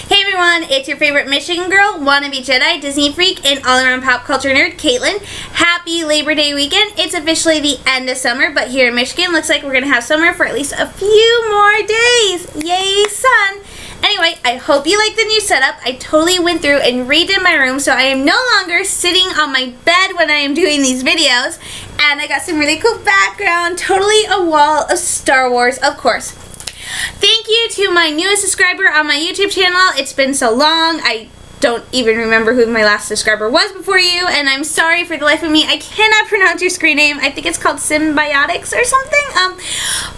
Hey everyone, it's your favorite Michigan girl, wannabe Jedi, Disney freak, and all-around pop culture nerd, Caitlin. Happy Labor Day weekend. It's officially the end of summer, but here in Michigan, looks like we're going to have summer for at least a few more days. Yay, sun! Anyway, I hope you like the new setup. I totally went through and redid my room, so I am no longer sitting on my bed when I am doing these videos. And I got some really cool background, totally a wall of Star Wars, of course. Thank you to my newest subscriber on my YouTube channel. It's been so long. I don't even remember who my last subscriber was before you, and I'm sorry for the life of me. I cannot pronounce your screen name. I think it's called Symbiotics or something.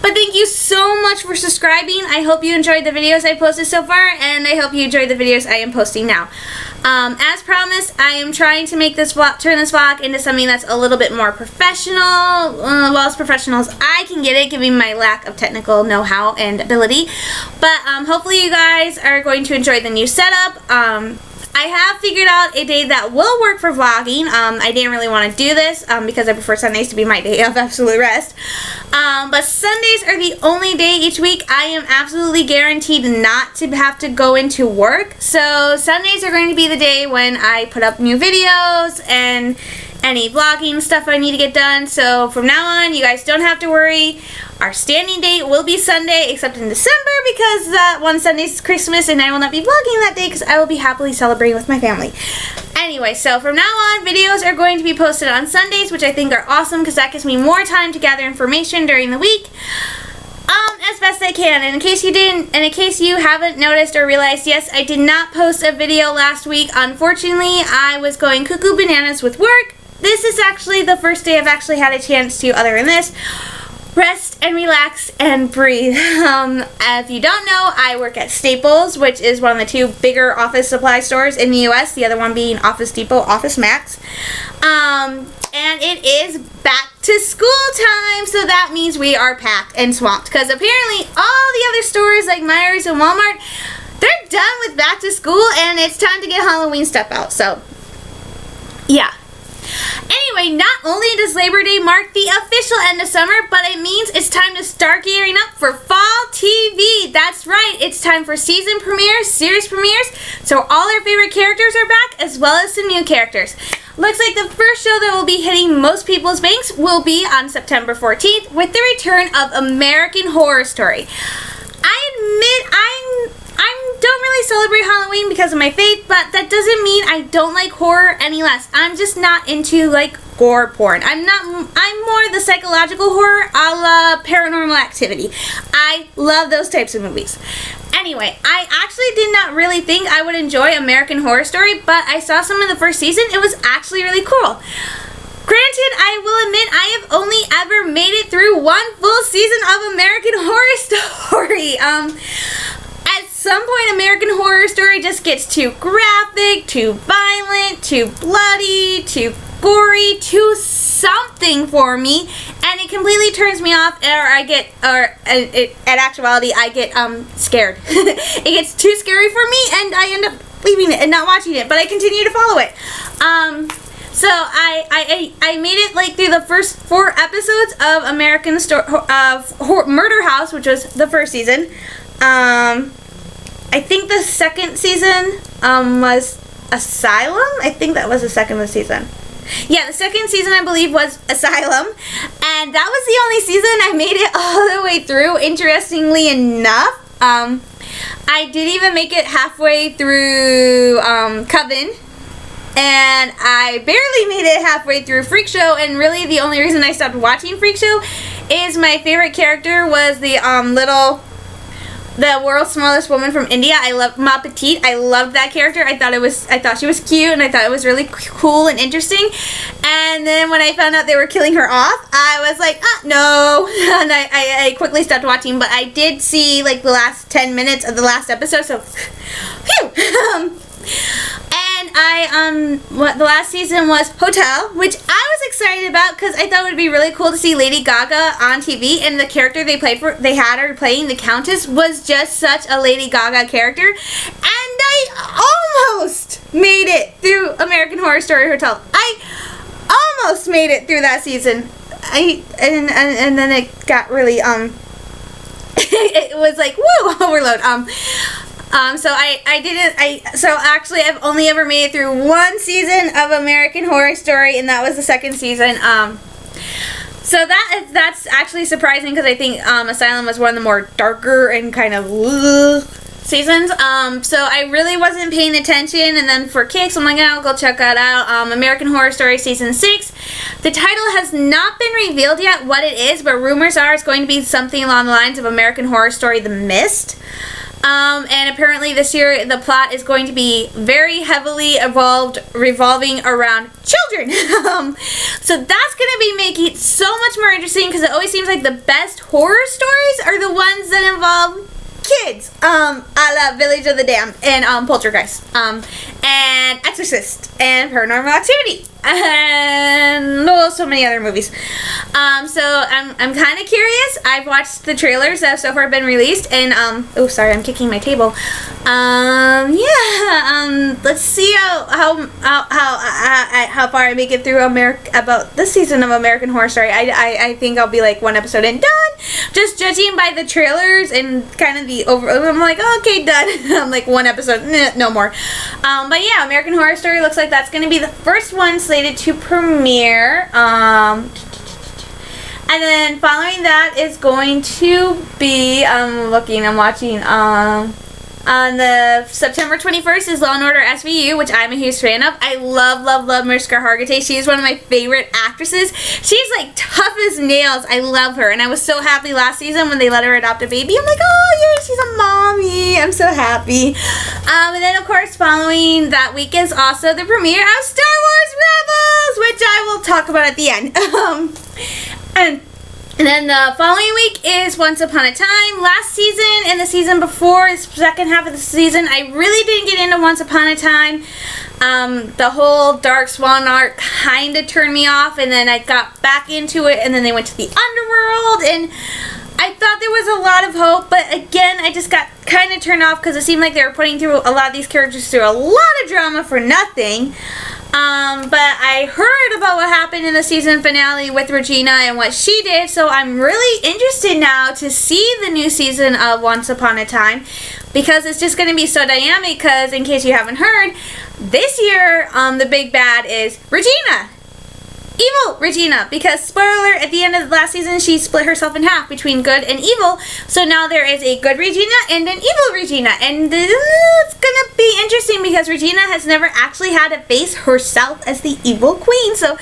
But thank you so much for subscribing. I hope you enjoyed the videos I posted so far, and I hope you enjoyed the videos I am posting now. As promised, I am trying to make this vlog, turn this vlog into something that's a little bit more professional, well, as professional as I can get it, given my lack of technical know-how and ability. But hopefully you guys are going to enjoy the new setup. I have figured out a day that will work for vlogging. I didn't really want to do this because I prefer Sundays to be my day of absolute rest. But Sundays are the only day each week I am absolutely guaranteed not to have to go into work. So Sundays are going to be the day when I put up new videos and any vlogging stuff I need to get done. So from now on, you guys don't have to worry. Our standing date will be Sunday, except in December, because one Sunday is Christmas and I will not be vlogging that day because I will be happily celebrating with my family. Anyway, so from now on, videos are going to be posted on Sundays, which I think are awesome because that gives me more time to gather information during the week. As best I can. And in case you didn't, and in case you haven't noticed or realized, yes, I did not post a video last week. Unfortunately, I was going cuckoo bananas with work. This is actually the first day I've actually had a chance to, other than this, rest and relax and breathe. If you don't know, I work at Staples, which is one of the two bigger office supply stores in the U.S., the other one being Office Depot, Office Max. And it is back to school time, so that means we are packed and swamped, because apparently all the other stores like Myers and Walmart, they're done with back to school and it's time to get Halloween stuff out, so yeah. Anyway, not only does Labor Day mark the official end of summer, but it means it's time to start gearing up for fall TV. That's right, it's time for season premieres, series premieres, so all our favorite characters are back, as well as some new characters. Looks like the first show that will be hitting most people's banks will be on September 14th with the return of American Horror Story. I admit I don't really celebrate Halloween because of my faith, but that doesn't mean I don't like horror any less. I'm just not into like gore porn. I'm more the psychological horror a la Paranormal Activity. I love those types of movies. Anyway, I actually did not really think I would enjoy American Horror Story, but I saw some in the first season. It was actually really cool. Granted, I will admit I have only ever made it through one full season of American Horror Story. At some point, American Horror Story just gets too graphic, too violent, too bloody, too gory, too something for me, and it completely turns me off, in actuality, I get scared. It gets too scary for me, and I end up leaving it and not watching it, but I continue to follow it. So I made it like through the first 4 episodes of Murder House, which was the first season. I think the second season was Asylum. I think that was the second season. Yeah, the second season I believe was Asylum, and that was the only season I made it all the way through. Interestingly enough, I did even make it halfway through Coven. And I barely made it halfway through Freak Show, and really the only reason I stopped watching Freak Show is my favorite character was the world's smallest woman from India. I love Ma Petite. I loved that character. I thought she was cute, and I thought it was really cool and interesting. And then when I found out they were killing her off, I was like, no. And I quickly stopped watching, but I did see like the last 10 minutes of the last episode, so phew. And the last season was Hotel, which I was excited about because I thought it would be really cool to see Lady Gaga on TV, and the character they had her playing, the Countess, was just such a Lady Gaga character, and I almost made it through American Horror Story Hotel. I almost made it through that season. And then it got really it was like, woo, overload. So actually I've only ever made it through one season of American Horror Story, and that was the second season. So that's actually surprising because I think Asylum was one of the more darker and kind of seasons. So I really wasn't paying attention, and then for kicks, I'm like, I'll go check that out. American Horror Story Season 6. The title has not been revealed yet what it is, but rumors are it's going to be something along the lines of American Horror Story The Mist. And apparently this year the plot is going to be very heavily revolving around children. So that's going to be making it so much more interesting, because it always seems like the best horror stories are the ones that involve kids. A la Village of the Damned and Poltergeist, and Exorcist and Paranormal Activity, and so many other movies. So I'm kind of curious. I've watched the trailers that have so far been released, and oh, sorry, I'm kicking my table. Let's see how far I make it through about this season of American Horror Story. I think I'll be like one episode and done, just judging by the trailers and kind of the I'm like, oh, okay, done. I'm like one episode, no more. But yeah, American Horror Story looks like that's going to be the first one slated to premiere. And then following that is going to be, I'm watching, on the September 21st is Law & Order SVU, which I'm a huge fan of. I love Mariska Hargitay. She is one of my favorite actresses. She's like tough as nails. I love her, and I was so happy last season when they let her adopt a baby. I'm like, oh yeah, she's a mommy. I'm so happy. And then of course following that week is also the premiere of Star Wars Rebels, which I will talk about at the end. And then the following week is Once Upon a Time. Last season and the season before, the second half of the season, I really didn't get into Once Upon a Time. The whole Dark Swan arc kind of turned me off, and then I got back into it, and then they went to the underworld, and I thought there was a lot of hope, but again, I just got kind of turned off because it seemed like they were putting through a lot of these characters through a lot of drama for nothing. But I heard about what happened in the season finale with Regina and what she did, so I'm really interested now to see the new season of Once Upon a Time, because it's just going to be so dynamic, because in case you haven't heard, this year the big bad is Regina. Evil Regina, because spoiler alert, at the end of the last season she split herself in half between good and evil, so now there is a good Regina and an evil Regina, and it's gonna be interesting because Regina has never actually had to face herself as the evil queen, so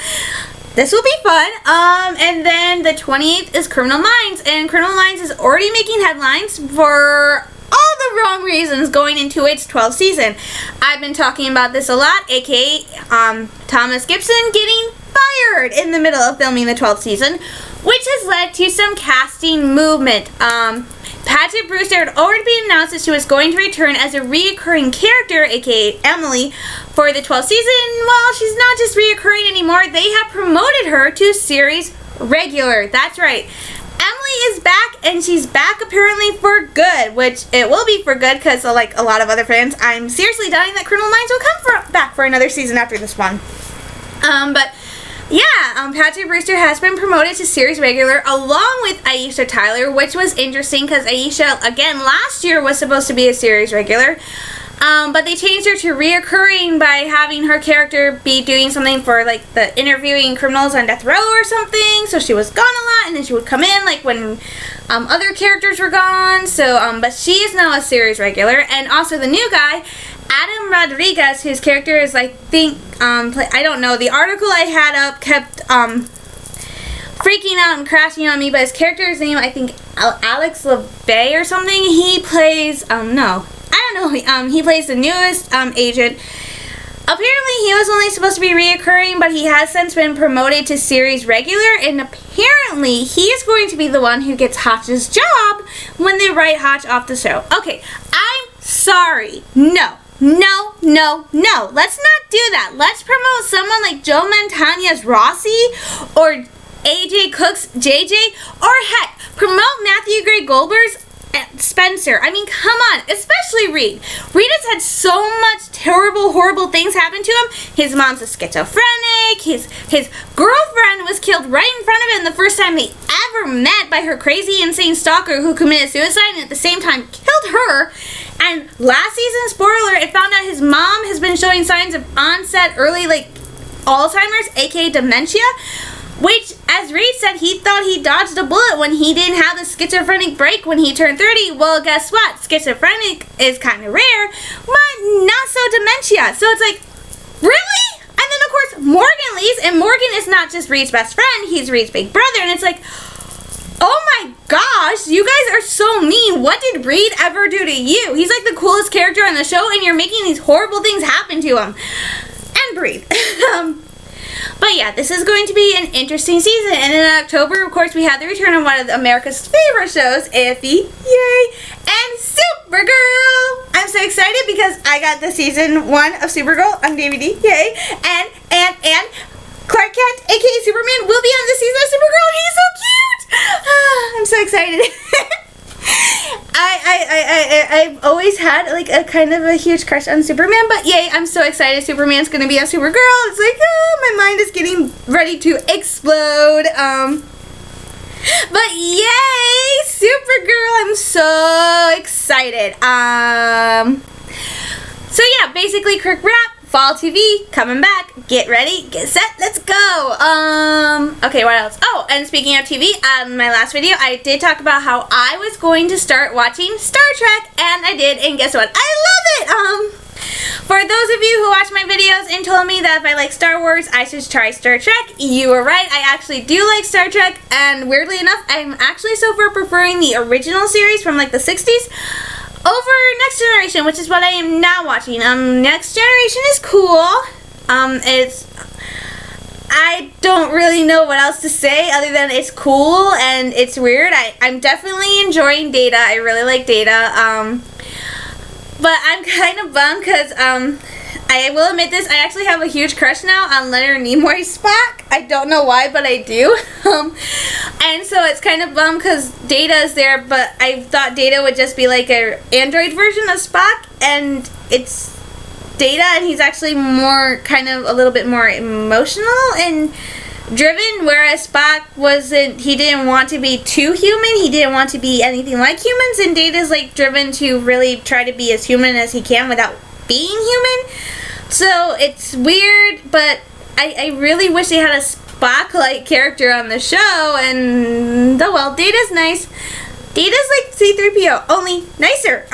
this will be fun. And then the 28th is Criminal Minds, and Criminal Minds is already making headlines for all the wrong reasons going into its 12th season. I've been talking about this a lot, aka Thomas Gibson getting fired in the middle of filming the 12th season, which has led to some casting movement. Paget Brewster had already been announced that she was going to return as a reoccurring character, aka Emily, for the 12th season. Well, she's not just reoccurring anymore, they have promoted her to series regular. That's right. Emily is back, and she's back apparently for good, which it will be for good because, like a lot of other fans, I'm seriously dying that Criminal Minds will come back for another season after this one. But yeah, Paget Brewster has been promoted to series regular along with Aisha Tyler, which was interesting because Aisha, again, last year was supposed to be a series regular. But they changed her to reoccurring by having her character be doing something for like the interviewing criminals on death row or something. So she was gone a lot, and then she would come in like when other characters were gone. So but she is now a series regular, and also the new guy, Adam Rodriguez, whose character is I don't know. The article I had up kept freaking out and crashing on me, but his character's name, I think Alex LeVay or something. He plays he plays the newest agent. Apparently he was only supposed to be reoccurring, but he has since been promoted to series regular, and apparently he is going to be the one who gets Hotch's job when they write Hotch off the show. Okay, I'm sorry. No. Let's not do that. Let's promote someone like Joe Mantegna's Rossi or AJ Cook's JJ, or heck, promote Matthew Gray Goldberg's Spencer. I mean, come on, especially Reed. Reed has had so much terrible, horrible things happen to him. His mom's a schizophrenic. His girlfriend was killed right in front of him the first time they ever met by her crazy, insane stalker who committed suicide and at the same time killed her. And last season, spoiler alert, it found out his mom has been showing signs of onset early, like, Alzheimer's, aka dementia. Which, as Reed said, he thought he dodged a bullet when he didn't have the schizophrenic break when he turned 30. Well, guess what? Schizophrenic is kind of rare, but not so dementia. So it's like, really? And then, of course, Morgan leaves, and Morgan is not just Reed's best friend. He's Reed's big brother, and it's like, oh my gosh, you guys are so mean. What did Reed ever do to you? He's like the coolest character on the show, and you're making these horrible things happen to him. And breathe. But yeah, this is going to be an interesting season. And in October, of course, we have the return of one of America's favorite shows, Iffy, yay, and Supergirl. I'm so excited because I got the season 1 of Supergirl on DVD, yay. And Clark Kent, aka Superman, will be on this season of Supergirl, and he's so cute. I'm so excited. I've always had like a kind of a huge crush on Superman, but yay, I'm so excited Superman's gonna be on Supergirl. It's like, oh, my mind is getting ready to explode. But yay, Supergirl, I'm so excited. So yeah, basically quick wrap. Fall TV coming back. Get ready, get set, let's go. Okay, what else? Oh, and speaking of TV, my last video I did talk about how I was going to start watching Star Trek, and I did, and guess what? I love it. For those of you who watch my videos and told me that if I like Star Wars, I should try Star Trek, you were right. I actually do like Star Trek, and weirdly enough, I'm actually so far preferring the original series from like the 60s over Next Generation, which is what I am now watching. Next Generation is cool. I don't really know what else to say other than it's cool and it's weird. I'm definitely enjoying Data. I really like Data. But I'm kind of bummed because, I will admit this, I actually have a huge crush now on Leonard Nimoy's Spock. I don't know why, but I do. And so it's kind of bummed because Data is there, but I thought Data would just be like an android version of Spock, and it's Data, and he's actually more, kind of a little bit more emotional and driven, whereas Spock wasn't, he didn't want to be too human, he didn't want to be anything like humans, and Data's like driven to really try to be as human as he can without being human. So it's weird, but I really wish they had a Spock-like character on the show, and oh well, Data's nice. Data's like C-3PO, only nicer.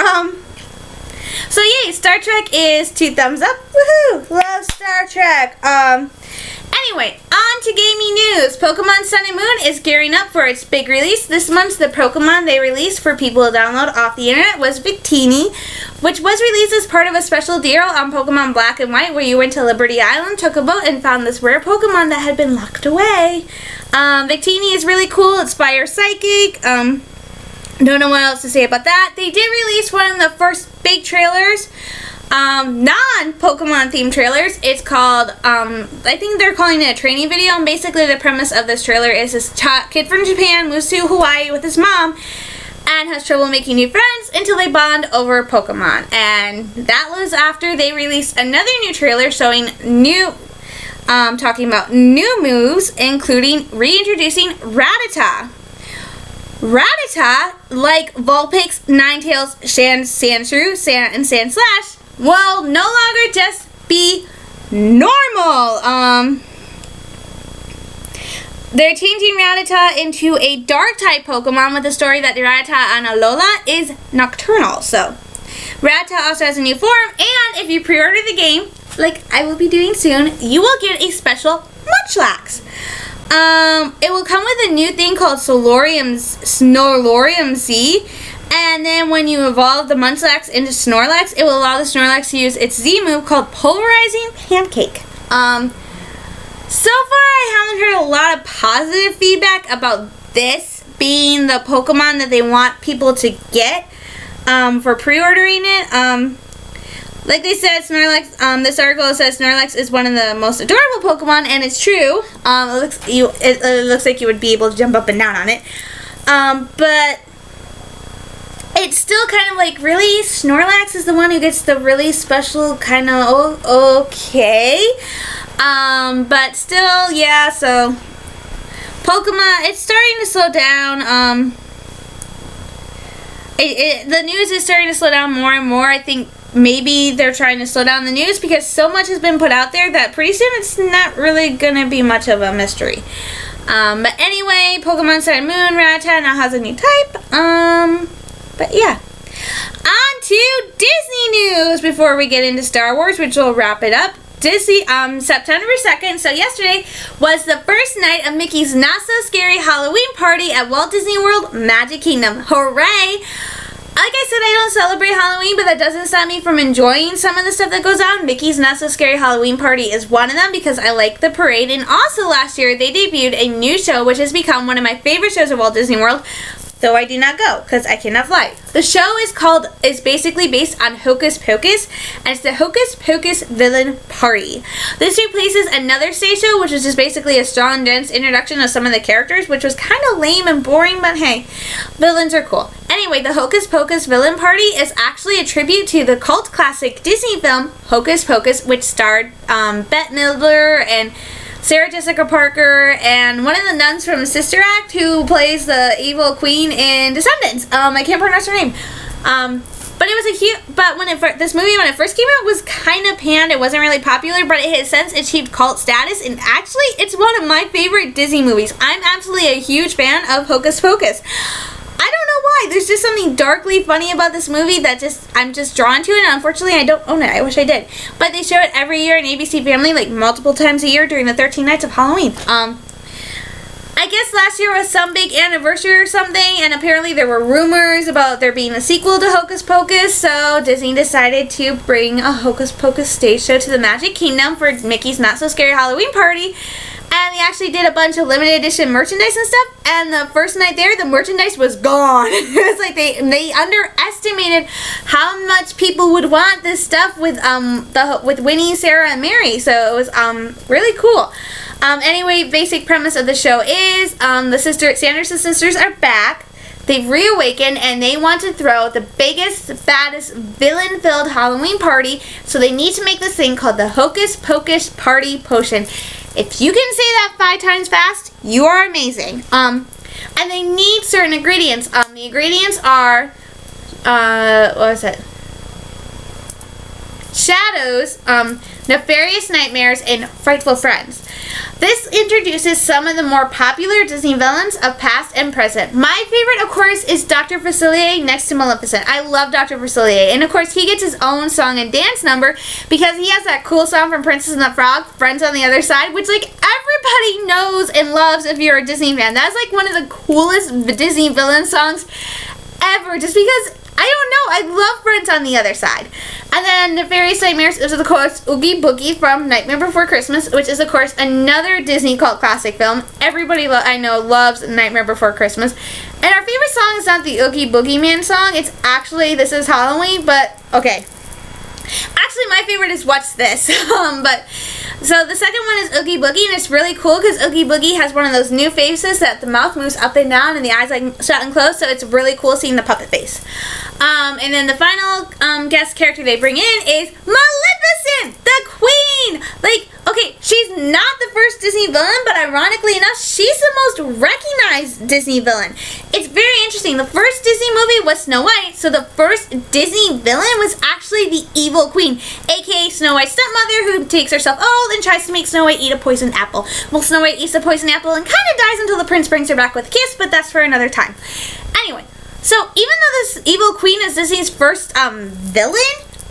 So yay, Star Trek is 2 thumbs up. Woohoo! Love Star Trek. Anyway, on to gaming news. Pokemon Sun and Moon is gearing up for its big release. This month, the Pokemon they released for people to download off the internet was Victini, which was released as part of a special deal on Pokemon Black and White, where you went to Liberty Island, took a boat, and found this rare Pokemon that had been locked away. Victini is really cool. It's Fire Psychic. Don't know what else to say about that. They did release one of the first big trailers. Non-Pokemon themed trailers. It's called, I think they're calling it a training video, and basically the premise of this trailer is this kid from Japan moves to Hawaii with his mom and has trouble making new friends until they bond over Pokemon. And that was after they released another new trailer showing new, talking about new moves, including reintroducing Rattata. Rattata, like Vulpix, Ninetales, Sandshrew, and Sandslash, will no longer just be normal. They're changing Rattata into a Dark-type Pokemon with the story that the Rattata on Alola is nocturnal. So, Rattata also has a new form, and if you pre-order the game, like I will be doing soon, you will get a special Munchlax. It will come with a new thing called Snorlax Z, and then when you evolve the Munchlax into Snorlax, it will allow the Snorlax to use its Z move called Pulverizing Pancake. So far I haven't heard a lot of positive feedback about this being the Pokemon that they want people to get, for pre-ordering it. Like they said, Snorlax, this article says Snorlax is one of the most adorable Pokemon, and it's true. It looks like you would be able to jump up and down on it. But it's still kind of like, really? Snorlax is the one who gets the really special kind of, okay. But still, yeah, so Pokemon, it's starting to slow down. The news is starting to slow down more and more. I think maybe they're trying to slow down the news because so much has been put out there that pretty soon it's not really going to be much of a mystery. But anyway, Pokemon Sun and Moon, Rattata now has a new type. But yeah. On to Disney news before we get into Star Wars, which will wrap it up. Disney, September 2nd, so yesterday, was the first night of Mickey's Not So Scary Halloween party at Walt Disney World Magic Kingdom. Hooray! Like I said, I don't celebrate Halloween, but that doesn't stop me from enjoying some of the stuff that goes on. Mickey's Not So Scary Halloween Party is one of them because I like the parade. And also last year, they debuted a new show, which has become one of my favorite shows at Walt Disney World, though I do not go because I cannot fly. The show is basically based on Hocus Pocus, and it's the Hocus Pocus Villain Party. This replaces another stage show, which was just basically a strong, dense introduction of some of the characters, which was kind of lame and boring, but hey, villains are cool. Anyway, the Hocus Pocus Villain Party is actually a tribute to the cult classic Disney film Hocus Pocus, which starred Bette Midler and Sarah Jessica Parker and one of the nuns from Sister Act who plays the evil queen in Descendants. I can't pronounce her name. But it was a huge. But this movie, when it first came out, was kind of panned. It wasn't really popular, but it has since achieved cult status. And actually, it's one of my favorite Disney movies. I'm absolutely a huge fan of Hocus Pocus. I don't know why. There's just something darkly funny about this movie that I'm just drawn to it, and unfortunately I don't own it. I wish I did. But they show it every year in ABC Family, like multiple times a year during the 13 nights of Halloween. I guess last year was some big anniversary or something, and apparently there were rumors about there being a sequel to Hocus Pocus, so Disney decided to bring a Hocus Pocus stage show to the Magic Kingdom for Mickey's Not So Scary Halloween Party. And they actually did a bunch of limited edition merchandise and stuff. And the first night there, the merchandise was gone. It was like they underestimated how much people would want this stuff with Winnie, Sarah, and Mary. So it was really cool. Anyway, basic premise of the show is the Sanderson sisters are back. They've reawakened and they want to throw the biggest, baddest, villain-filled Halloween party. So they need to make this thing called the Hocus Pocus Party Potion. If you can say that 5 times fast, you are amazing. And they need certain ingredients. The ingredients are, what is it? Shadows, nefarious nightmares, and frightful friends. This introduces some of the more popular Disney villains of past and present. My favorite, of course, is Dr. Facilier next to Maleficent. I love Dr. Facilier. And, of course, he gets his own song and dance number because he has that cool song from Princess and the Frog, Friends on the Other Side, which, like, everybody knows and loves if you're a Disney fan. That's, like, one of the coolest Disney villain songs ever just because, I don't know, I love Friends on the Other Side. And then Nefarious Nightmares is, of course, Oogie Boogie from Nightmare Before Christmas, which is, of course, another Disney cult classic film. Everybody I know loves Nightmare Before Christmas. And our favorite song is not the Oogie Boogie Man song. It's actually This Is Halloween, but, okay. Actually, my favorite is What's This? So the second one is Oogie Boogie, and it's really cool because Oogie Boogie has one of those new faces that the mouth moves up and down and the eyes like shut and closed, so it's really cool seeing the puppet face. And then the final guest character they bring in is Maleficent, the Queen! Like, okay, she's not the first Disney villain, but ironically enough, she's the most recognized Disney villain. It's very interesting. The first Disney movie was Snow White, so the first Disney villain was actually the evil queen, aka Snow White's stepmother, who takes herself old and tries to make Snow White eat a poisoned apple. Well, Snow White eats the poisoned apple and kind of dies until the prince brings her back with a kiss, but that's for another time. Anyway, so even though this evil queen is Disney's first villain,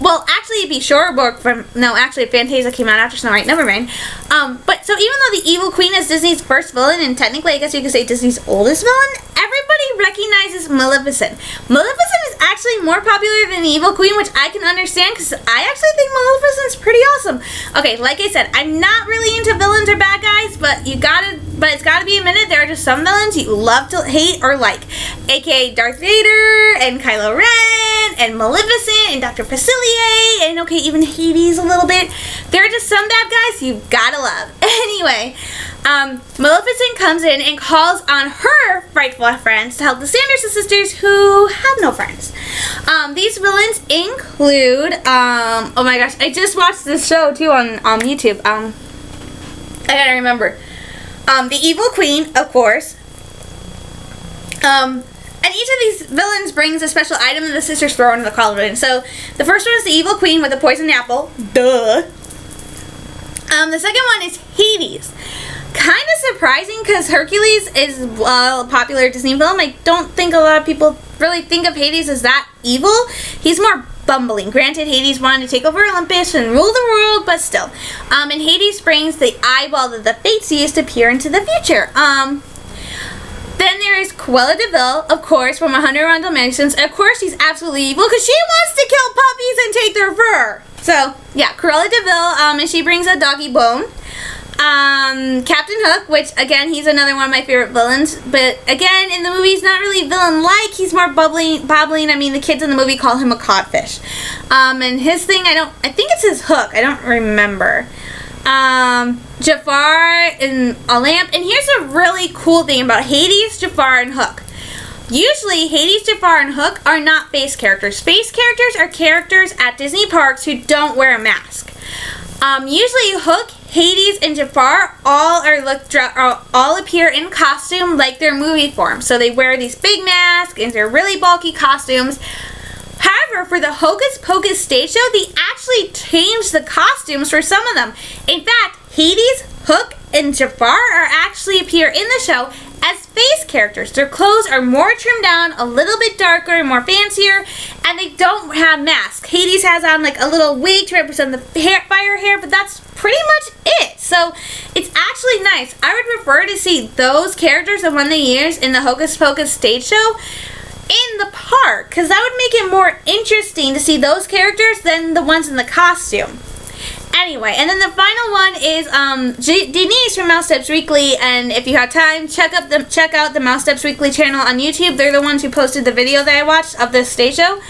well, actually, it'd be Shorebrook from... No, actually, Fantasia came out after Snow White. Never mind. But, so even though the Evil Queen is Disney's first villain, and technically, I guess you could say Disney's oldest villain, everybody recognizes Maleficent. Maleficent is actually more popular than the Evil Queen, which I can understand, because I actually think Maleficent's pretty awesome. Okay, like I said, I'm not really into villains or bad guys, but you gotta but it's gotta be admitted there are just some villains you love to hate or like, aka Darth Vader and Kylo Ren and Maleficent and Dr. Facilier and okay, even Hades a little bit. There are just some bad guys you gotta love. Anyway, Maleficent comes in and calls on her frightful friends to help the Sanderson sisters who have no friends. These villains include, oh my gosh, I just watched this show too on YouTube. I gotta remember. The Evil Queen, of course. And each of these villains brings a special item that the sisters throw into the cauldron. So, the first one is the Evil Queen with a poisoned apple. Duh. The second one is Hades. Kind of surprising because Hercules is a popular Disney film. I don't think a lot of people really think of Hades as that evil. He's more bumbling. Granted, Hades wanted to take over Olympus and rule the world, but still. And Hades brings the eyeball that the Fates used to peer into the future. Then there is Cruella de Vil, of course, from 100 Round Dalmatians. Of course, she's absolutely evil because she wants to kill puppies and take their fur. So, yeah, Cruella de Vil, and she brings a doggy bone. Captain Hook, which, again, he's another one of my favorite villains. But, again, in the movie, he's not really villain-like. He's more bobbling. I mean, the kids in the movie call him a codfish. And his thing, I think it's his hook. I don't remember. Jafar and a lamp. And here's a really cool thing about Hades, Jafar, and Hook. Usually, Hades, Jafar, and Hook are not base characters. Base characters are characters at Disney parks who don't wear a mask. Usually, Hook, Hades, and Jafar all appear in costume like their movie form. So they wear these big masks and they're really bulky costumes. However, for the Hocus Pocus stage show, they actually changed the costumes for some of them. In fact, Hades, Hook, and Jafar actually appear in the show as face characters. Their clothes are more trimmed down, a little bit darker and more fancier, and they don't have masks. Hades has on like a little wig to represent the fire hair, but that's pretty much it. So it's actually nice. I would prefer to see those characters, the one they use in the Hocus Pocus stage show, in the park, because that would make it more interesting to see those characters than the ones in the costume. Anyway, and then the final one is Denise from Mouse Steps Weekly, and if you have time, check out the Mouse Steps Weekly channel on YouTube. They're the ones who posted the video that I watched of this stage show.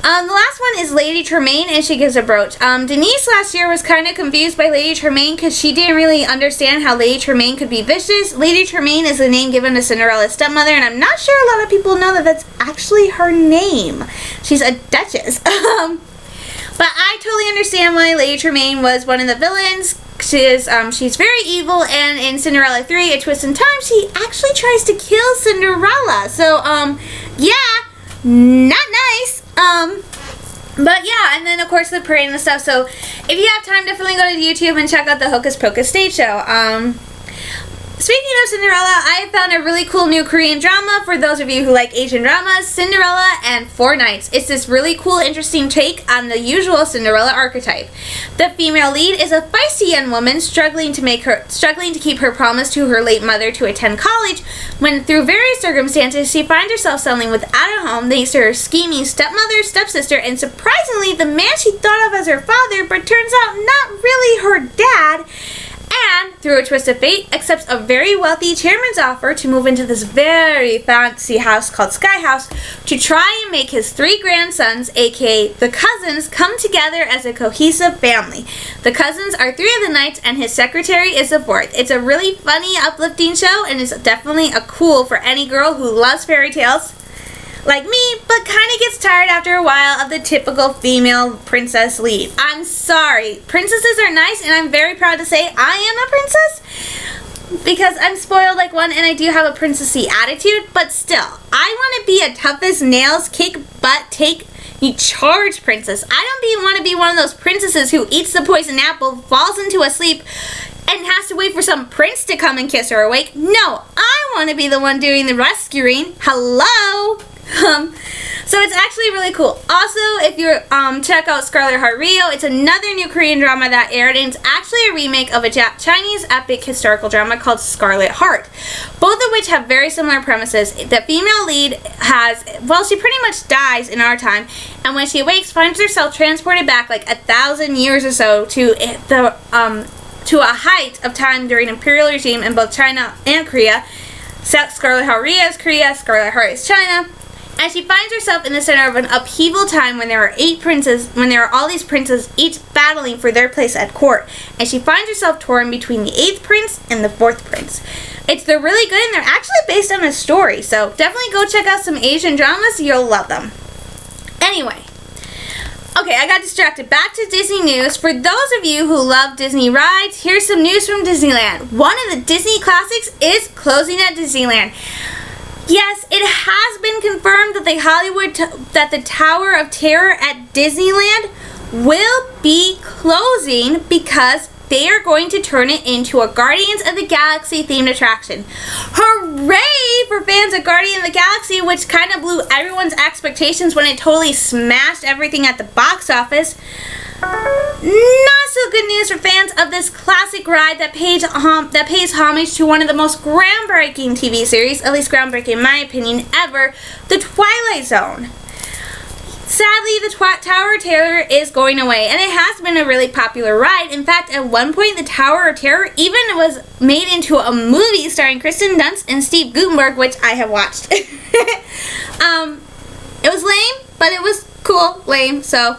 The last one is Lady Tremaine, and she gives a brooch. Denise last year was kind of confused by Lady Tremaine because she didn't really understand how Lady Tremaine could be vicious. Lady Tremaine is the name given to Cinderella's stepmother, and I'm not sure a lot of people know that that's actually her name. She's a duchess. But I totally understand why Lady Tremaine was one of the villains. She's very evil, and in Cinderella 3, A Twist in Time, she actually tries to kill Cinderella. So, yeah, not nice. But yeah, and then of course the parade and stuff. So if you have time, definitely go to YouTube and check out the Hocus Pocus stage show. Speaking of Cinderella, I found a really cool new Korean drama for those of you who like Asian dramas, Cinderella and Four Knights. It's this really cool, interesting take on the usual Cinderella archetype. The female lead is a feisty young woman struggling to keep her promise to her late mother to attend college, when through various circumstances she finds herself suddenly without a home thanks to her scheming stepmother, stepsister, and surprisingly the man she thought of as her father, but turns out not really her dad. And, through a twist of fate, accepts a very wealthy chairman's offer to move into this very fancy house called Sky House to try and make his three grandsons, aka the cousins, come together as a cohesive family. The cousins are three of the knights, and his secretary is the fourth. It's a really funny, uplifting show, and it's definitely a cool for any girl who loves fairy tales, like me, but kind of gets tired after a while of the typical female princess lead. I'm sorry. Princesses are nice, and I'm very proud to say I am a princess because I'm spoiled like one, and I do have a princessy attitude, but still, I want to be a tough as nails, kick butt, take you charge princess. I don't want to be one of those princesses who eats the poison apple, falls into a sleep, and has to wait for some prince to come and kiss her awake. No, I want to be the one doing the rescuing. Hello? So it's actually really cool. Also, if you check out Scarlet Heart Rio, it's another new Korean drama that aired, and it's actually a remake of a Chinese epic historical drama called Scarlet Heart, both of which have very similar premises. The female lead she pretty much dies in our time, and when she awakes, finds herself transported back like 1,000 years or so to to a height of time during imperial regime in both China and Korea. Scarlet Heart is Korea, Scarlet Heart is China. And she finds herself in the center of an upheaval time when there are all these princes each battling for their place at court. And she finds herself torn between the 8th prince and the 4th prince. They're really good, and they're actually based on a story. So definitely go check out some Asian dramas. You'll love them. Anyway. Okay, I got distracted. Back to Disney news. For those of you who love Disney rides, here's some news from Disneyland. One of the Disney classics is closing at Disneyland. Yes, it has been confirmed that that the Tower of Terror at Disneyland will be closing because they are going to turn it into a Guardians of the Galaxy themed attraction. Hooray for fans of Guardians of the Galaxy, which kind of blew everyone's expectations when it totally smashed everything at the box office. Not so good news for fans of this classic ride that pays homage to one of the most groundbreaking TV series, at least groundbreaking in my opinion, ever, The Twilight Zone. Sadly, the Tower of Terror is going away, and it has been a really popular ride. In fact, at one point, the Tower of Terror even was made into a movie starring Kristen Dunst and Steve Guttenberg, which I have watched. It was lame, but it was cool, lame, so...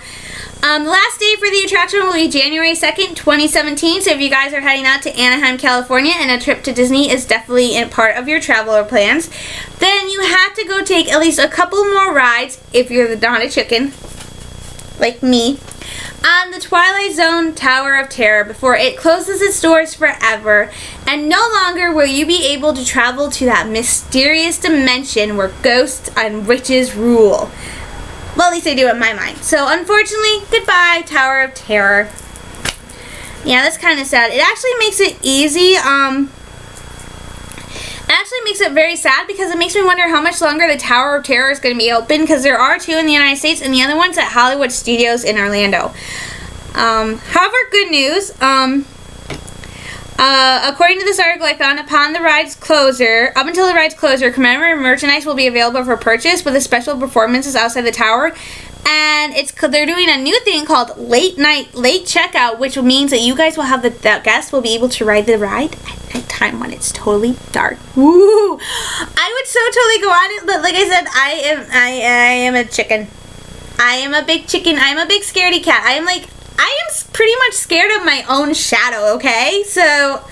the last day for the attraction will be January 2nd, 2017, so if you guys are heading out to Anaheim, California, and a trip to Disney is definitely a part of your traveler plans, then you have to go take at least a couple more rides, if you're the Donna Chicken, like me, on the Twilight Zone Tower of Terror before it closes its doors forever, and no longer will you be able to travel to that mysterious dimension where ghosts and witches rule. Well, at least they do in my mind. So, unfortunately, goodbye, Tower of Terror. Yeah, that's kind of sad. It actually makes it easy. It actually makes it very sad because it makes me wonder how much longer the Tower of Terror is going to be open, because there are 2 in the United States and the other one's at Hollywood Studios in Orlando. However, good news. According to this article I found, up until the ride's closure, commemorative merchandise will be available for purchase with the special performances outside the tower. And they're doing a new thing called late checkout, which means that you guys will have the guests will be able to ride the ride at night time when it's totally dark. Woo! I would so totally go on it, but like I said, I am a chicken. I am a big chicken. I'm a big scaredy cat. I am pretty much scared of my own shadow, okay? So,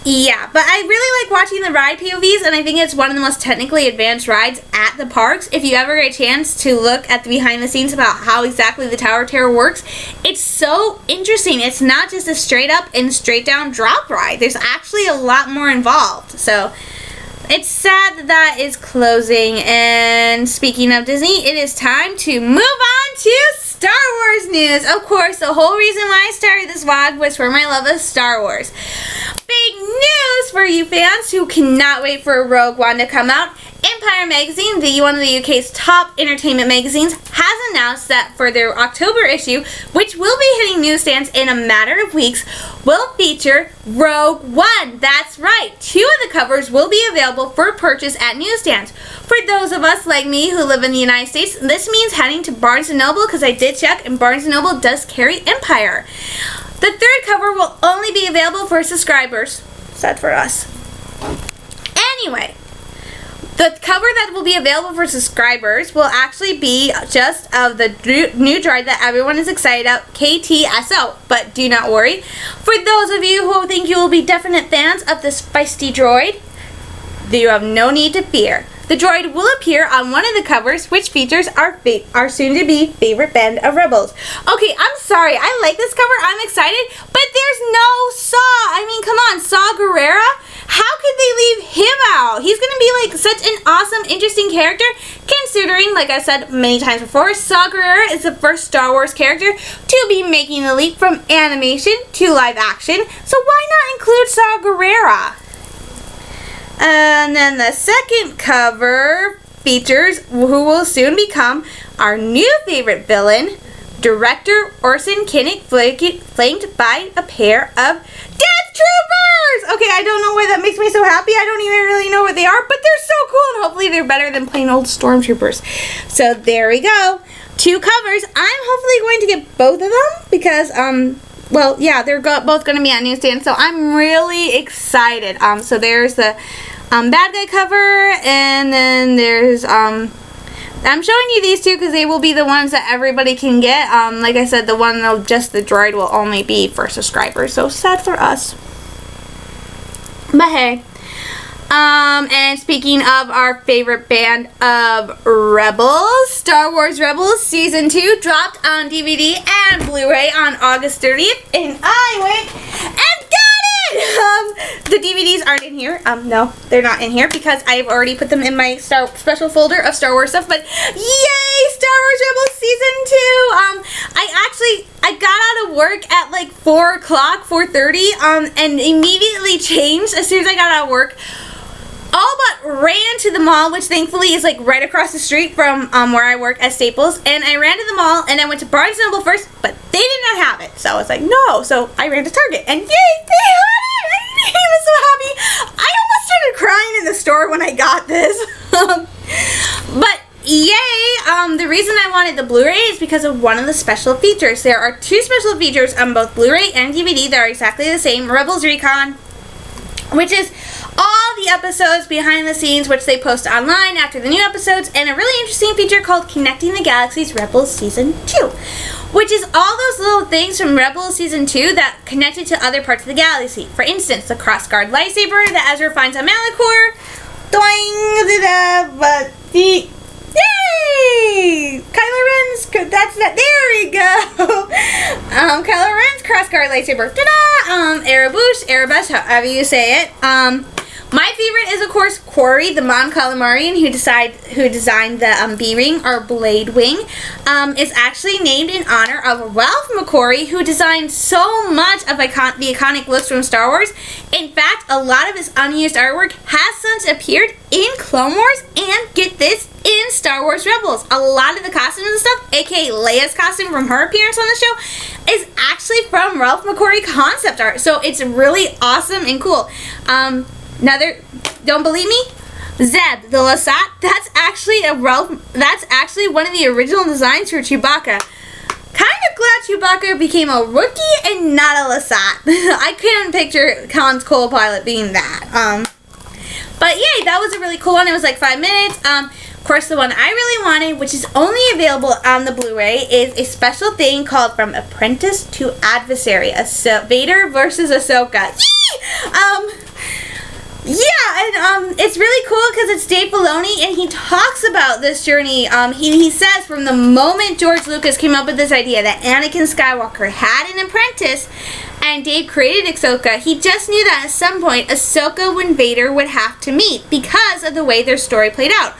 yeah. But I really like watching the ride POVs, and I think it's one of the most technically advanced rides at the parks. If you ever get a chance to look at the behind the scenes about how exactly the Tower of Terror works, it's so interesting. It's not just a straight up and straight down drop ride. There's actually a lot more involved. So, it's sad that is closing. And speaking of Disney, it is time to move on to Star Wars news. Of course, the whole reason why I started this vlog was for my love of Star Wars. Big news for you fans who cannot wait for Rogue One to come out. Empire Magazine, one of the UK's top entertainment magazines, has announced that for their October issue, which will be hitting newsstands in a matter of weeks, will feature Rogue One. That's right, 2 of the covers will be available for purchase at newsstands. For those of us like me who live in the United States, this means heading to Barnes & Noble, because I did check, and Barnes & Noble does carry Empire. The 3rd cover will only be available for subscribers. Sad for us. Anyway, the cover that will be available for subscribers will actually be just of the new droid that everyone is excited about, KTSO. But do not worry. For those of you who think you will be definite fans of this feisty droid, you have no need to fear. The droid will appear on one of the covers, which features our soon-to-be favorite band of rebels. Okay, I'm sorry. I like this cover. I'm excited. But there's no Saw. I mean, come on. Saw Gerrera? How could they leave him out? He's going to be like such an awesome, interesting character, considering, like I said many times before, Saw Gerrera is the first Star Wars character to be making the leap from animation to live action. So why not include Saw Gerrera? And then the second cover features who will soon become our new favorite villain, Director Orson Kinnick, flanked by a pair of Death Troopers! Okay, I don't know why that makes me so happy. I don't even really know what they are, but they're so cool, and hopefully they're better than plain old Stormtroopers. So there we go. 2 covers. I'm hopefully going to get both of them because, well, yeah, they're both going to be on newsstand, so I'm really excited. So there's the bad guy cover, and then there's I'm showing you these two because they will be the ones that everybody can get. Like I said, the one of just the droid will only be for subscribers, so sad for us. But hey. And speaking of our favorite band of Rebels, Star Wars Rebels Season 2 dropped on DVD and Blu-ray on August 30th, and I went and got it! The DVDs aren't in here. No, they're not in here because I've already put them in my special folder of Star Wars stuff, but yay! Star Wars Rebels Season 2! I got out of work at like 4 o'clock, 4:30, and immediately changed as soon as I got out of work. All but ran to the mall, which thankfully is like right across the street from where I work at Staples. And I ran to the mall and I went to Barnes & Noble first, but they did not have it. So I was like, no. So I ran to Target and yay, they had it! I was so happy. I almost started crying in the store when I got this. But yay, the reason I wanted the Blu-ray is because of one of the special features. There are 2 special features on both Blu-ray and DVD that are exactly the same. Rebels Recon, which is all the episodes behind the scenes which they post online after the new episodes, and a really interesting feature called Connecting the Galaxies Rebels Season 2, which is all those little things from Rebels Season 2 that connected to other parts of the galaxy. For instance, the cross-guard lightsaber that Ezra finds on Malachor. Doing yay! Kylo Ren's, that's that, there we go! Kylo Ren's cross-guard lightsaber, ta-da! Erebus, however you say it. My favorite is, of course, Quarry, the Mon Calamarian, who designed the B-Ring, or Blade Wing, is actually named in honor of Ralph McQuarrie, who designed so much of the iconic looks from Star Wars. In fact, a lot of his unused artwork has since appeared in Clone Wars, and get this, in Star Wars Rebels. A lot of the costumes and stuff, aka Leia's costume from her appearance on the show, is actually from Ralph McQuarrie concept art. So it's really awesome and cool. Don't believe me? Zeb, the Lasat, that's actually one of the original designs for Chewbacca. Kind of glad Chewbacca became a rookie and not a Lasat. I couldn't picture Han's co-pilot being that. But yay, that was a really cool one. It was like 5 minutes. Of course, the one I really wanted, which is only available on the Blu-ray, is a special thing called From Apprentice to Adversary, Vader versus Ahsoka. Yee! Yeah, and it's really cool because it's Dave Filoni, and he talks about this journey. He says from the moment George Lucas came up with this idea that Anakin Skywalker had an apprentice, and Dave created Ahsoka, he just knew that at some point Ahsoka and Vader would have to meet because of the way their story played out.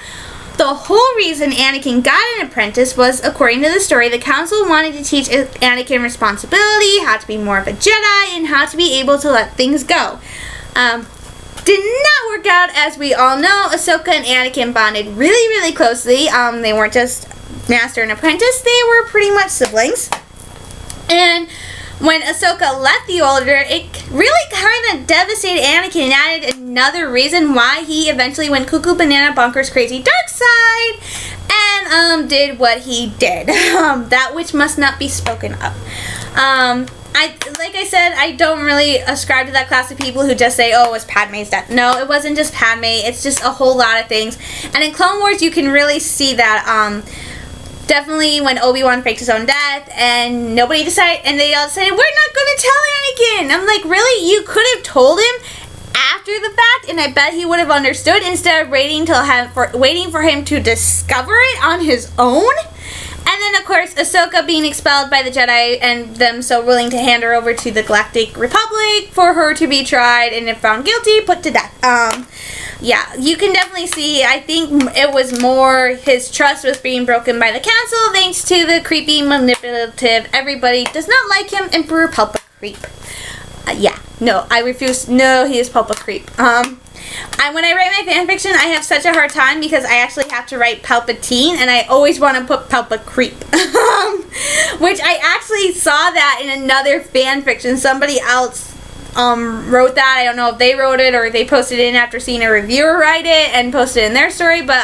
The whole reason Anakin got an apprentice was, according to the story, the Council wanted to teach Anakin responsibility, how to be more of a Jedi, and how to be able to let things go. Did not work out, as we all know. Ahsoka and Anakin bonded really, really closely. They weren't just master and apprentice, they were pretty much siblings. And when Ahsoka left the Order, it really kind of devastated Anakin and added another reason why he eventually went cuckoo banana bonkers crazy dark side and did what he did. That which must not be spoken of. Like I said, I don't really ascribe to that class of people who just say, oh, it was Padme's death. No, it wasn't just Padme. It's just a whole lot of things. And in Clone Wars, you can really see that, definitely when Obi-Wan faked his own death and nobody decided, and they all decided, we're not going to tell Anakin. I'm like, really? You could have told him after the fact, and I bet he would have understood instead of waiting for him to discover it on his own. And then, of course, Ahsoka being expelled by the Jedi and them so willing to hand her over to the Galactic Republic for her to be tried and if found guilty, put to death. Yeah, you can definitely see, I think it was more his trust was being broken by the Council thanks to the creepy, manipulative, everybody does not like him, Emperor Palpa Creep. Yeah, no, I refuse. No, he is Palpa Creep. When I write my fanfiction, I have such a hard time because I actually have to write Palpatine, and I always want to put Palpa Creep. Which I actually saw that in another fanfiction. Somebody else wrote that. I don't know if they wrote it or they posted it in after seeing a reviewer write it and posted it in their story, but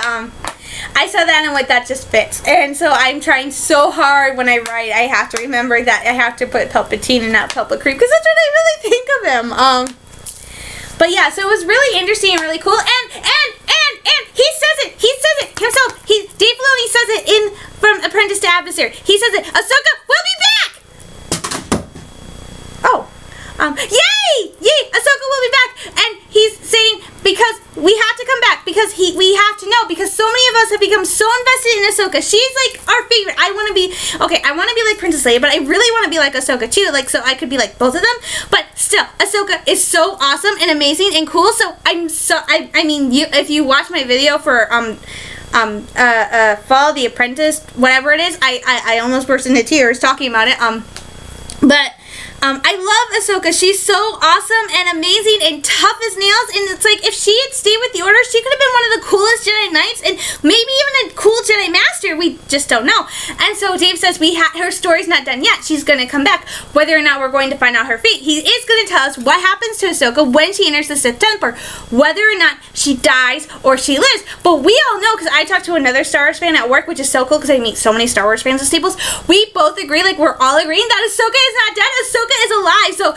I saw that and I'm like, that just fits. And so I'm trying so hard when I write, I have to remember that I have to put Palpatine and not Palpatine because that's what I really think of him. But yeah, so it was really interesting and really cool. And he says it himself. Dave Filoni says it in From Apprentice to Adversary. He says it. Ahsoka will be back. Oh, yay! Ahsoka will be back, and he's saying because we have to come back because we have to know because so many of us have become so invested in Ahsoka. She's like our favorite. I want to be like Princess Leia, but I really want to be like Ahsoka too. Like so I could be like both of them. But still, Ahsoka is so awesome and amazing and cool. So I mean, if you watch my video for Follow the Apprentice, whatever it is, I almost burst into tears talking about it. I love Ahsoka. She's so awesome and amazing and tough as nails. And it's like if she had stayed with the Order, she could have been one of the coolest Jedi Knights and maybe even a cool Jedi Master. We just don't know. And so Dave says her story's not done yet. She's going to come back. Whether or not we're going to find out her fate, he is going to tell us what happens to Ahsoka when she enters the Sith Temple. Whether or not she dies or she lives. But we all know, because I talked to another Star Wars fan at work, which is so cool because I meet so many Star Wars fans at Staples. We both agree, like we're all agreeing that Ahsoka is not dead. Ahsoka is alive. So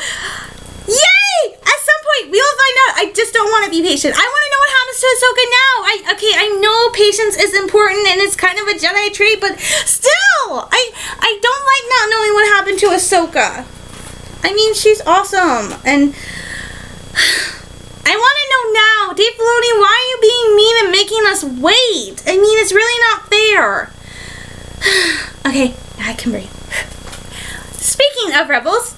yay! At some point we will find out. I just don't want to be patient. I want to know what happens to Ahsoka now. I know patience is important and it's kind of a Jedi trait, but still I don't like not knowing what happened to Ahsoka. I mean, she's awesome and I want to know now. Dave Filoni, why are you being mean and making us wait? I mean, it's really not fair. Okay, I can breathe. Speaking of Rebels,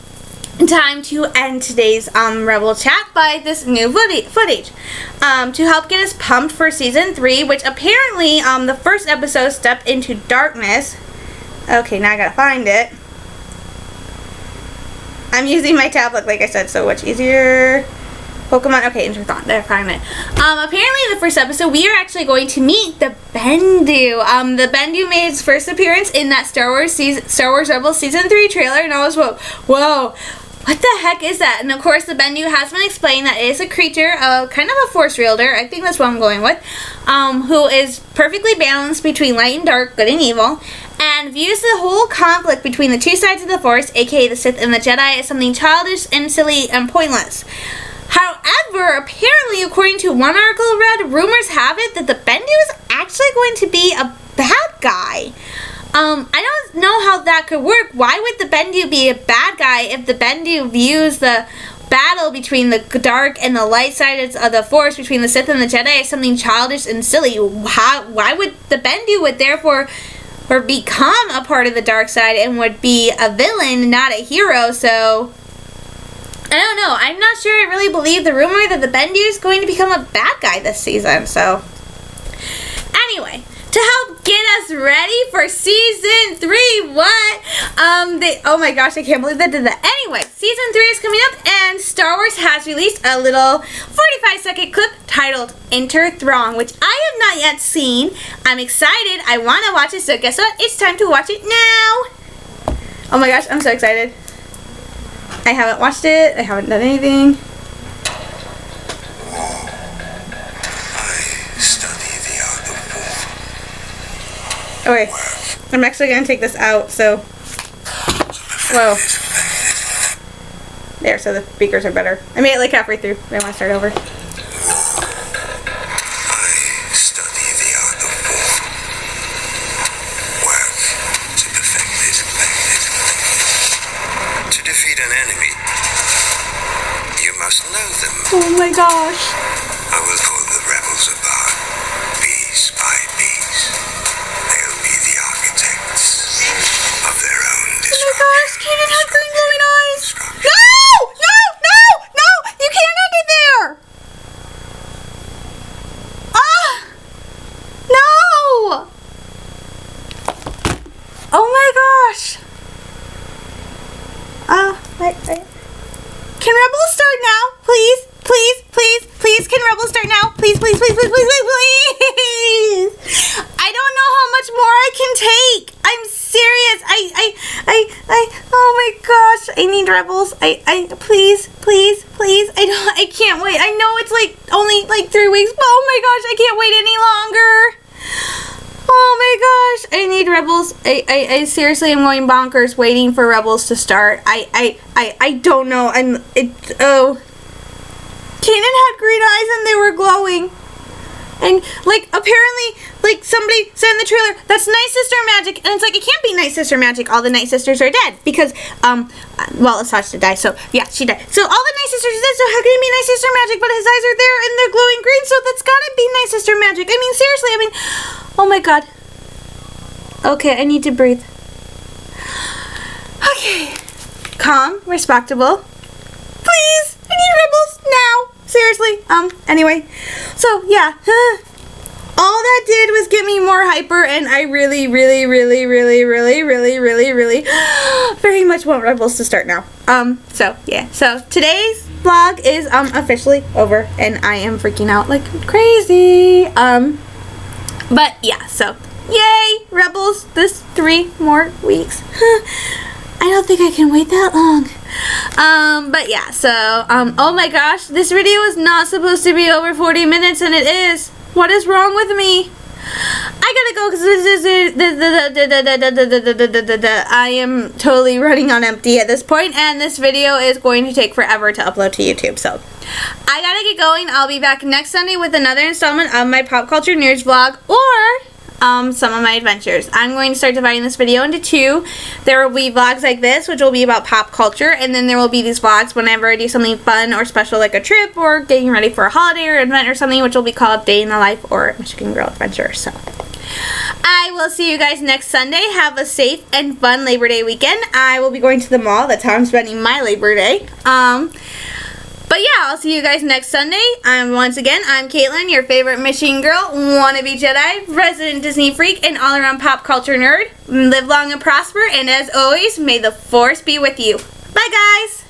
time to end today's Rebel chat by this new footage to help get us pumped for season 3, which apparently the first episode stepped into darkness. Okay, now I gotta find it. I'm using my tablet, like I said, so much easier. Pokemon, okay, Interthon, there, find it. Apparently in the first episode, we are actually going to meet the Bendu. The Bendu made its first appearance in that Star Wars Rebels Season 3 trailer, and I was, whoa, what the heck is that? And of course, the Bendu has been explained that it is a creature, kind of a force wielder, I think that's what I'm going with, who is perfectly balanced between light and dark, good and evil, and views the whole conflict between the two sides of the Force, aka the Sith and the Jedi, as something childish and silly and pointless. However, apparently, according to one article I read, rumors have it that the Bendu is actually going to be a bad guy. I don't know how that could work. Why would the Bendu be a bad guy if the Bendu views the battle between the dark and the light sides of the Force, between the Sith and the Jedi, as something childish and silly? Why would the Bendu therefore become a part of the dark side and would be a villain, not a hero? So I don't know. I'm not sure I really believe the rumor that the Bendu is going to become a bad guy this season. So anyway, to help get us ready for season 3, oh my gosh, I can't believe they did that. Anyway, season 3 is coming up, and Star Wars has released a little 45-second clip titled Enter Throng, which I have not yet seen. I'm excited. I want to watch it, so guess what? It's time to watch it now. Oh my gosh, I'm so excited. I haven't watched it. I haven't done anything. Okay, I'm actually going to take this out, so, whoa. There, so the speakers are better. I made it like halfway through. I want to start over. Oh my gosh. I will pull the rebels apart, piece by piece. They'll be the architects of their own destruction. Oh my gosh, Kanan has green glowing eyes. No! You can't end it there! No! Oh my gosh. Wait. Can Rebels start now? Please? Can Rebels start now? Please. I don't know how much more I can take. I'm serious. Oh my gosh. I need Rebels. Please. I can't wait. I know it's like only like 3 weeks, but oh my gosh, I can't wait any longer. Oh my gosh, I need Rebels. I seriously am going bonkers waiting for Rebels to start. I don't know. Kanan had green eyes and they were glowing. And, like, apparently, like, somebody said in the trailer, that's Night Sister magic. And it's like, it can't be Night Sister magic. All the Night Sisters are dead. Because, well, Asajj died, so, yeah, she died. So, all the Night Sisters are dead, so how can it be Night Sister magic? But his eyes are there, and they're glowing green, so that's gotta be Night Sister magic. I mean, seriously, oh my god. Okay, I need to breathe. Okay. Calm, respectable. Please, I need Rebels now. Seriously, anyway, so, yeah, all that did was get me more hyper, and I really very much want Rebels to start now. So, yeah, so today's vlog is, officially over, and I am freaking out like crazy, but, yeah, so, yay, Rebels, this 3 more weeks. I don't think I can wait that long. But yeah, so, oh my gosh, this video is not supposed to be over 40 minutes, and it is. What is wrong with me? I gotta go because I am totally running on empty at this point, and this video is going to take forever to upload to YouTube, so I gotta get going. I'll be back next Sunday with another installment of my Pop Culture Nerds vlog, or some of my adventures. I'm going to start dividing this video into 2. There will be vlogs like this, which will be about pop culture, and then there will be these vlogs whenever I do something fun or special like a trip or getting ready for a holiday or event or something, which will be called Day in the Life or Michigan Girl Adventure. So I will see you guys next Sunday. Have a safe and fun Labor Day weekend. I will be going to the mall. That's how I'm spending my Labor Day. But yeah, I'll see you guys next Sunday. Once again, I'm Caitlin, your favorite Michigan girl, wannabe Jedi, resident Disney freak, and all-around pop culture nerd. Live long and prosper, and as always, may the Force be with you. Bye, guys!